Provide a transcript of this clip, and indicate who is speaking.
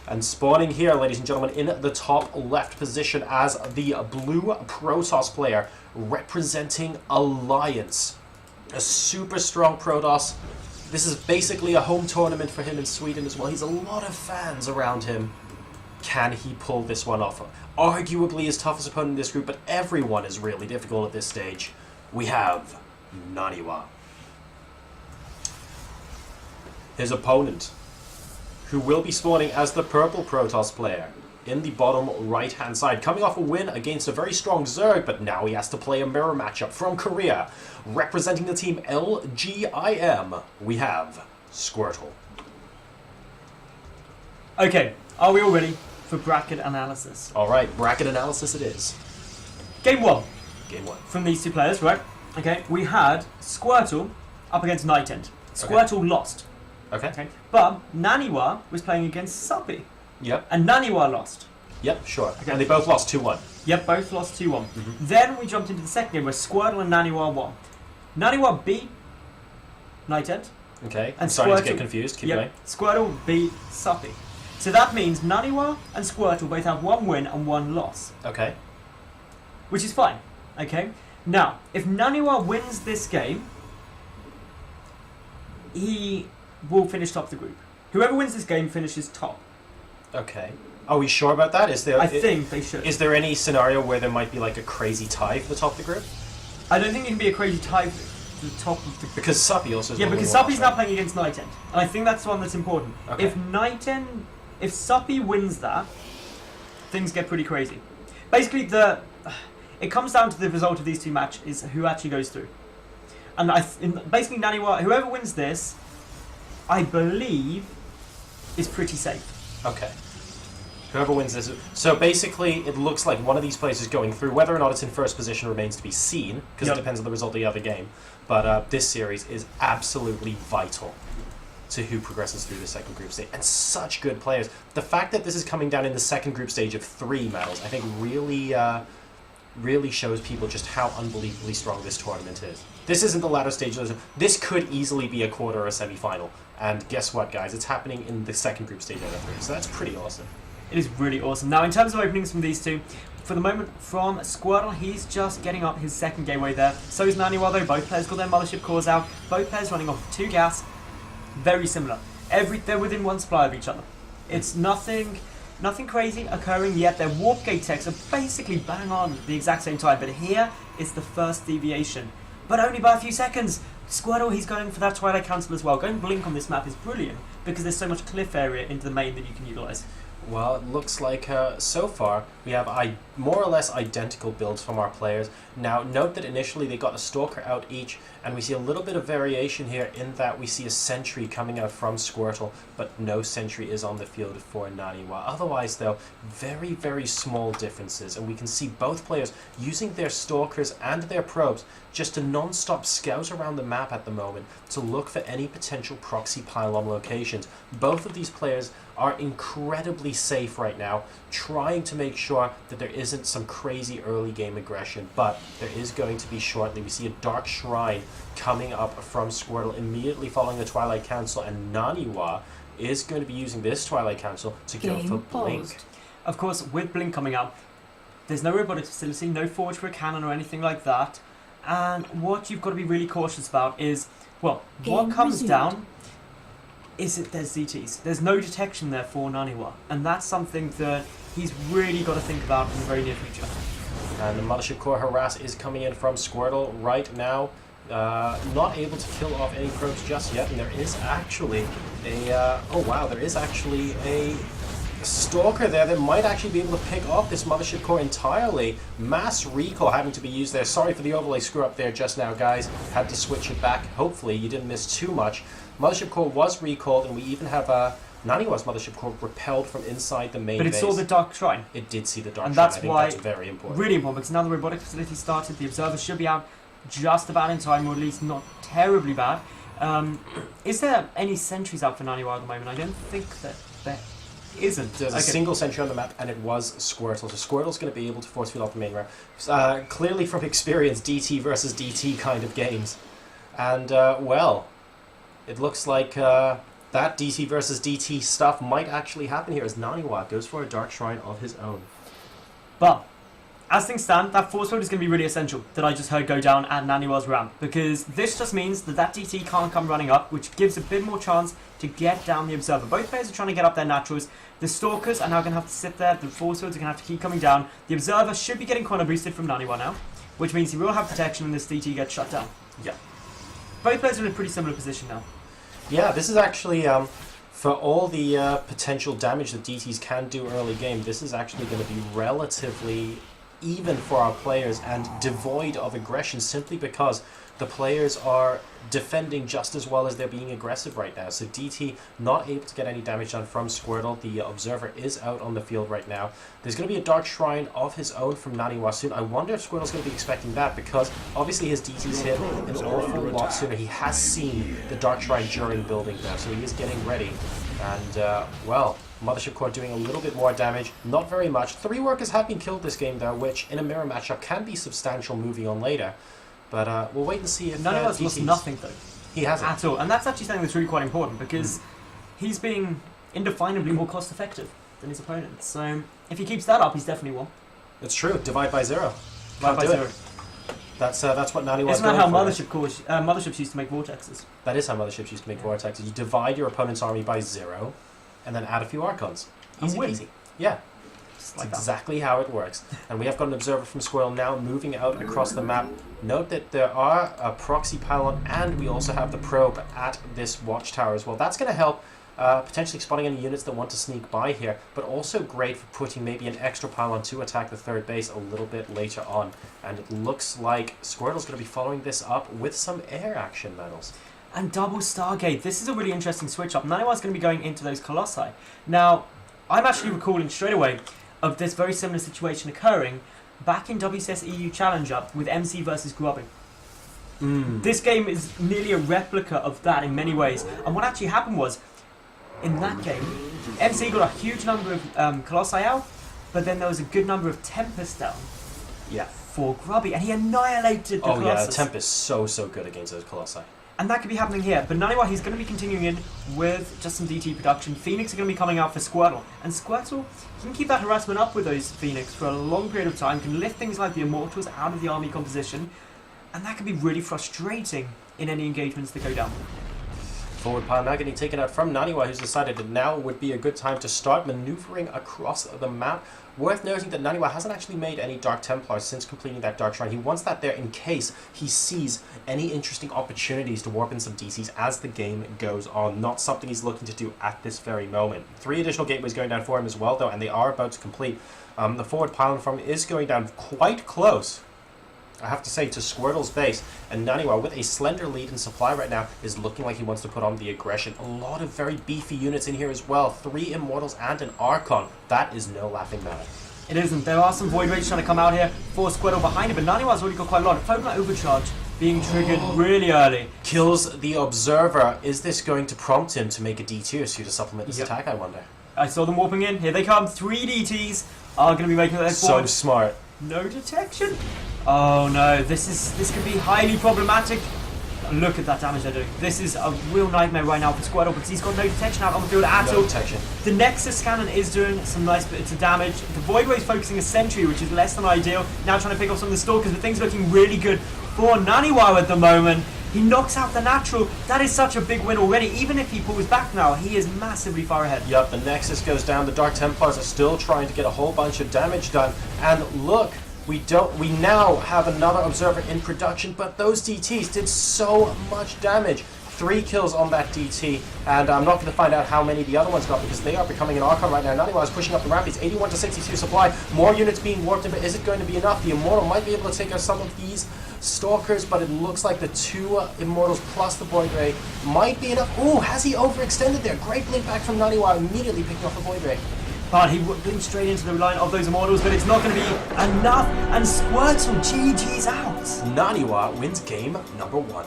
Speaker 1: And spawning here, ladies and gentlemen, in the top left position as the blue Protoss player representing Alliance. A super strong Protoss. This is basically a home tournament for him in Sweden as well. He's a lot of fans around him. Can he pull this one off? Arguably his toughest opponent in this group, but everyone is really difficult at this stage. We have NaNiwa. His opponent, who will be spawning as the purple Protoss player in the bottom right-hand side, coming off a win against a very strong Zerg, but now he has to play a mirror matchup from Korea. Representing the team LGIM, we have Squirtle.
Speaker 2: Okay, are we all ready for bracket analysis?
Speaker 1: Alright, bracket analysis it is.
Speaker 2: Game 1.
Speaker 1: Game 1.
Speaker 2: From these two players, right? Okay, we had Squirtle up against Night End. Squirtle lost.
Speaker 1: Okay.
Speaker 2: But NaNiwa was playing against Suppy.
Speaker 1: Yep.
Speaker 2: And NaNiwa lost.
Speaker 1: Yep, sure.
Speaker 2: Okay.
Speaker 1: And they both lost 2-1.
Speaker 2: Yep, both lost 2-1. Then we jumped into the second game where Squirtle and NaNiwa won. NaNiwa beat Night End.
Speaker 1: Okay,
Speaker 2: And
Speaker 1: I'm starting to
Speaker 2: Squirtle-
Speaker 1: get confused. Keep going.
Speaker 2: Squirtle beat Suppy. So that means NaNiwa and Squirtle both have 1 win and 1 loss.
Speaker 1: Okay.
Speaker 2: Which is fine. Okay? Now, if NaNiwa wins this game, he will finish top of the group. Whoever wins this game finishes top.
Speaker 1: Okay. Are we sure about that? Is there?
Speaker 2: I think they should.
Speaker 1: Is there any scenario where there might be like a crazy tie for the top of the group?
Speaker 2: I don't think it can be a crazy tie for the top of the group.
Speaker 1: Because Suppy also is
Speaker 2: Yeah,
Speaker 1: one of
Speaker 2: because
Speaker 1: the
Speaker 2: Suppy's
Speaker 1: ones,
Speaker 2: now
Speaker 1: right?
Speaker 2: playing against Night End. And I think that's the one that's important.
Speaker 1: Okay.
Speaker 2: If Suppy wins that, things get pretty crazy. Basically, it comes down to the result of these two matches is who actually goes through. And basically, NaNiwa, whoever wins this, I believe, is pretty safe.
Speaker 1: Okay. Whoever wins this. So basically, it looks like one of these players is going through. Whether or not it's in first position remains to be seen, because
Speaker 2: Yep.
Speaker 1: it depends on the result of the other game. But this series is absolutely vital to who progresses through the second group stage. And such good players. The fact that this is coming down in the second group stage of 3 medals, I think really shows people just how unbelievably strong this tournament is. This isn't the latter stage. This could easily be a quarter or a semi-final. And guess what, guys? It's happening in the second group stage out of 3. So that's pretty awesome.
Speaker 2: It is really awesome. Now, in terms of openings from these two, for the moment, from Squirtle, he's just getting up his second gateway there. So is NaNiwa, though. Both players got their mothership cores out. Both players running off 2 gas. Very similar. They're within 1 supply of each other. It's nothing crazy occurring yet. Their warp gate techs are basically bang on at the exact same time. But here is the first deviation. But only by a few seconds. Squirtle, he's going for that Twilight Council as well. Going Blink on this map is brilliant because there's so much cliff area into the main that you can utilise.
Speaker 1: Well, it looks like so far we have more or less identical builds from our players. Now, note that initially they got a Stalker out each, and we see a little bit of variation here in that we see a Sentry coming out from Squirtle, but no Sentry is on the field for NaNiwa. Otherwise, though, very, very small differences, and we can see both players using their Stalkers and their Probes just to non-stop scout around the map at the moment to look for any potential proxy pylon locations. Both of these players are incredibly safe right now, trying to make sure that there isn't some crazy early game aggression, but there is going to be shortly. We see a Dark Shrine coming up from Squirtle immediately following the Twilight Council, and NaNiwa is going to be using this Twilight Council to go for Blink.
Speaker 2: Of course, with Blink coming out, there's no robotics facility, no forge for a cannon or anything like that, and what you've got to be really cautious about is, well, what comes down is that there's ZTs. There's no detection there for NaNiwa, and that's something that he's really got to think about in the very near future.
Speaker 1: And the Mothership Core Harass is coming in from Squirtle right now. Not able to kill off any probes just yet, and there is actually a Stalker there that might actually be able to pick off this Mothership Core entirely. Mass recall having to be used there. Sorry for the overlay screw up there just now, guys. Had to switch it back. Hopefully you didn't miss too much. Mothership Core was recalled, and we even have NaNiwa's Mothership Core repelled from inside the main
Speaker 2: But it
Speaker 1: base.
Speaker 2: saw the Dark Shrine.
Speaker 1: It did see the Dark
Speaker 2: And
Speaker 1: Shrine.
Speaker 2: that's
Speaker 1: I think
Speaker 2: why
Speaker 1: that's very important.
Speaker 2: Really important, because now the robotic facility started. The observer should be out just about in time, or at least not terribly bad. Is there any sentries out for NaNiwa at the moment? I don't think that there isn't.
Speaker 1: There's a single sentry on the map, and it was Squirtle. So Squirtle's going to be able to force field off the main route. Clearly from experience, DT versus DT kind of games. And, well, it looks like that DT versus DT stuff might actually happen here as NaNiwa goes for a Dark Shrine of his own.
Speaker 2: But as things stand, that force field is going to be really essential that I just heard go down at NaNiwa's ramp, because this just means that DT can't come running up, which gives a bit more chance to get down the Observer. Both players are trying to get up their naturals. The Stalkers are now going to have to sit there. The force fields are going to have to keep coming down. The Observer should be getting corner boosted from NaNiwa now, which means he will have protection when this DT gets shut down.
Speaker 1: Yeah.
Speaker 2: Both players are in a pretty similar position now.
Speaker 1: Yeah, this is actually, for all the potential damage that DTs can do early game, this is actually going to be relatively even for our players and devoid of aggression, simply because the players are defending just as well as they're being aggressive right now. So DT not able to get any damage done from Squirtle. The Observer is out on the field right now. There's going to be a Dark Shrine of his own from NaNiwa soon. I wonder if Squirtle's going to be expecting that, because obviously his DT's hit an awful lot sooner. He has seen the Dark Shrine during building now, so he is getting ready. And, well, Mothership Core doing a little bit more damage, not very much. 3 workers have been killed this game though, which in a mirror matchup can be substantial moving on later. But we'll wait and see if
Speaker 2: NaNiwa's lost nothing though.
Speaker 1: He hasn't.
Speaker 2: At all. And that's actually something that's really quite important, because he's being indefinably more cost effective than his opponent. So if he keeps that up, he's definitely won.
Speaker 1: It's true. Divide by 0.
Speaker 2: Divide by 0.
Speaker 1: That's what NaNiwa's
Speaker 2: Isn't that
Speaker 1: going
Speaker 2: how
Speaker 1: for.
Speaker 2: motherships used to make vortexes?
Speaker 1: That is how motherships used to make vortexes. You divide your opponent's army by 0, and then add a few Archons.
Speaker 2: And
Speaker 1: Easy
Speaker 2: win.
Speaker 1: peasy. Yeah.
Speaker 2: Just
Speaker 1: That's
Speaker 2: like that.
Speaker 1: exactly how it works. And we have got an Observer from Squirtle now moving out across the map. Note that there are a proxy pylon, and we also have the probe at this watchtower as well. That's going to help potentially spotting any units that want to sneak by here, but also great for putting maybe an extra pylon to attack the third base a little bit later on. And it looks like Squirtle's going to be following this up with some air action medals.
Speaker 2: And double Stargate. This is a really interesting switch up. NaNiwa's going to be going into those Colossi. Now, I'm actually recalling straight away of this very similar situation occurring back in WCS EU Challenger with MC versus Grubby. This game is nearly a replica of that in many ways. And what actually happened was, in that game, MC got a huge number of Colossi out, but then there was a good number of Tempest down.
Speaker 1: Yeah.
Speaker 2: For Grubby, and he annihilated the
Speaker 1: Oh yeah,
Speaker 2: Colossus.
Speaker 1: Temp is so good against those Colossi.
Speaker 2: And that could be happening here. But NaNiwa, he's going to be continuing in with just some DT production. Phoenix are going to be coming out for Squirtle. And Squirtle, he can keep that harassment up with those Phoenix for a long period of time, can lift things like the Immortals out of the army composition, and that can be really frustrating in any engagements that go down.
Speaker 1: Forward pile now getting taken out from NaNiwa, who's decided that now would be a good time to start maneuvering across the map. Worth noting that NaNiwa hasn't actually made any Dark Templars since completing that Dark Shrine. He wants that there in case he sees any interesting opportunities to warp in some DCs as the game goes on. Not something he's looking to do at this very moment. 3 additional gateways going down for him as well, though, and they are about to complete. The forward pylon from him is going down quite close, I have to say, to Squirtle's base, and NaNiwa, with a slender lead in supply right now, is looking like he wants to put on the aggression. A lot of very beefy units in here as well. 3 Immortals and an Archon. That is no laughing matter.
Speaker 2: It isn't. There are some Void Rays trying to come out here for Squirtle behind him, but NaNiwa's already got quite a lot. Photon Overcharge being triggered really early.
Speaker 1: Kills the Observer. Is this going to prompt him to make a D2 to supplement this attack, I wonder?
Speaker 2: I saw them warping in. Here they come. 3 DTs are going to be making their
Speaker 1: So
Speaker 2: forward.
Speaker 1: smart.
Speaker 2: No detection. Oh no, this could be highly problematic. Look at that damage they're doing. This is a real nightmare right now for Squirtle, because he's got no detection out on the field at all.
Speaker 1: No detection.
Speaker 2: The Nexus Cannon is doing some nice bits of damage. The Void Ray's focusing a Sentry, which is less than ideal. Now trying to pick off some of the Stalkers, but things are looking really good for NaNiwa at the moment. He knocks out the natural. That is such a big win already. Even if he pulls back now, he is massively far ahead.
Speaker 1: Yep, the Nexus goes down. The Dark Templars are still trying to get a whole bunch of damage done. And look, we now have another Observer in production, but those DTs did so much damage. 3 kills on that DT, and I'm not going to find out how many the other ones got, because they are becoming an Archon right now. NaNiwa is pushing up the ramp. He's 81 to 62 supply. More units being warped in, but is it going to be enough? The Immortal might be able to take out some of these Stalkers, but it looks like the 2 Immortals plus the Void Ray might be enough. Ooh, has he overextended there? Great blink back from NaNiwa, immediately picking off the Void Ray.
Speaker 2: But he blinked straight into the line of those Immortals, but it's not going to be enough, and Squirtle GG's out.
Speaker 1: NaNiwa wins game number 1.